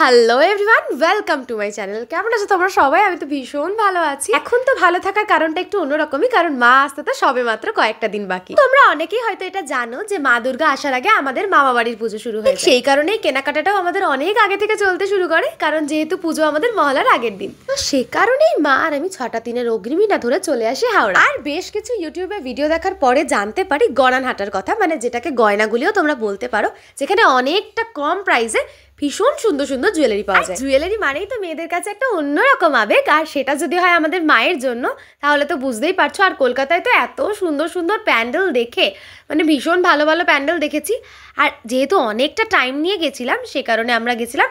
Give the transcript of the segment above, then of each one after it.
Hello everyone, welcome to my channel. কেমন আছো তোমরা সবাই? আমি তো ভীষণ ভালো আছি। এখন তো ভালো থাকার কারণটা একটু অন্যরকমই, কারণ মা আসতে তো সবে মাত্র কয়েকটা দিন বাকি। তোমরা অনেকেই হয়তো এটা জানো যে মা দুর্গা আসার আগে আমাদের মামা বাড়ির পুজো শুরু হয়। সেই কারণেই কেনাকাটাটাও আমাদের অনেক আগে থেকে চলতে শুরু করে, কারণ যেহেতু পুজো আমাদের মহলার আগের দিন। তো সে কারণেই মা আর আমি 6টা দিনের অগ্রিমীটা ধরে চলে আসি হাওড়া। আর বেশ কিছু ইউটিউবে ভিডিও দেখার পরে জানতে পারি গড়ানহাটার কথা, মানে যেটাকে গয়নাগুলিও তোমরা বলতে পারো, যেখানে অনেকটা কম প্রাইসে ভীষণ সুন্দর সুন্দর জুয়েলারি পাওয়া যায়। জুয়েলারি মানেই তো মেয়েদের কাছে একটা অন্যরকম আবেগ, আর সেটা যদি হয় আমাদের মায়ের জন্য তাহলে তো বুঝতেই পারছো। আর কলকাতায় তো এত সুন্দর সুন্দর প্যান্ডেল দেখে, মানে ভীষণ ভালো ভালো প্যান্ডেল দেখেছি। আর যেহেতু অনেকটা টাইম নিয়ে গেছিলাম, সে কারণে আমরা গেছিলাম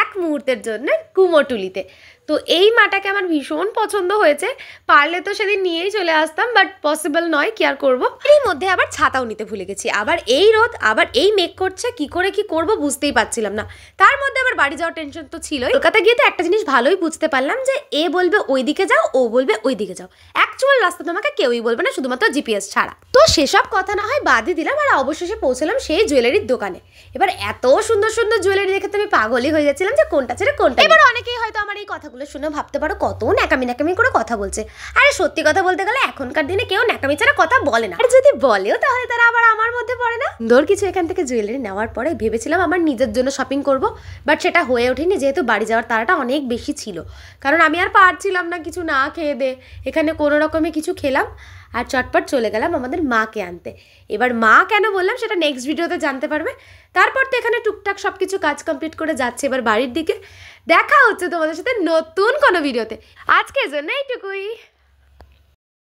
এক মুহূর্তের জন্য কুমোরটুলিতে। তো এই মাটাকে আমার ভীষণ পছন্দ হয়েছে, পারলে তো সেদিন নিয়েই চলে আসতাম, বাট পসিবল নয়, কি আর করবো। এর মধ্যে আবার ছাতাও নিতে ভুলে গেছি, আবার এই রোদ, আবার এই মেঘ করছে, কি করে কি করব বুঝতেই পারছিলাম না। তার মধ্যে আবার বাড়ি যাওয়ার টেনশন তো ছিলই। কলকাতা গিয়ে তো একটা জিনিস ভালোই বুঝতে পারলাম যে এ বলবে ওই দিকে যাও, ও বলবে ওই দিকে যাও, অ্যাকচুয়াল রাস্তা তোমাকে কেউই বলবে না, শুধুমাত্র জিপিএস ছাড়া। তো সেসব কথা না হয় বাদই দিলাম, আর অবশেষে পৌঁছলাম সেই জুয়েলারির দোকানে। এবার এত সুন্দর সুন্দর জুয়েলারি দেখে তো আমি পাগলই হয়ে যাচ্ছিলাম যে কোনটা ছেড়ে কোনটা। এবার অনেকেই হয়তো আমার এই কথাগুলো শুনে ভাবতে পারো কত ন্যাকামি ন্যাকামি করে কথা বলছে। আরে সত্যি কথা বলতে গেলে এখনকার দিনে কেউ ন্যাকামি ছাড়া কথা বলে না, আর যদি বলেও তাহলে তারা আবার আমার মধ্যে পড়ে না। সুন্দর কিছু এখান থেকে জুয়েলারি নেওয়ার পরে ভেবেছিলাম আমার নিজের জন্য শপিং করব, বাট সেটা হয়ে ওঠেনি, যেহেতু বাড়ি যাওয়ার তাড়াটা অনেক বেশি ছিল। কারণ আমি আর পারছিলাম না কিছু না খেয়ে দে, এখানে কোনো রকমে কিছু খেলাম আর চটপট চলে গেলাম আমাদের মাকে আনতে। এবার মা কেন বললাম সেটা নেক্সট ভিডিওতে জানতে পারবে। তারপর তো এখানে টুকটাক সব কিছু কাজ কমপ্লিট করে যাচ্ছে এবার বাড়ির দিকে। দেখা হচ্ছে তোমাদের সাথে নতুন কোনো ভিডিওতে। আজকের জন্য এইটুকুই।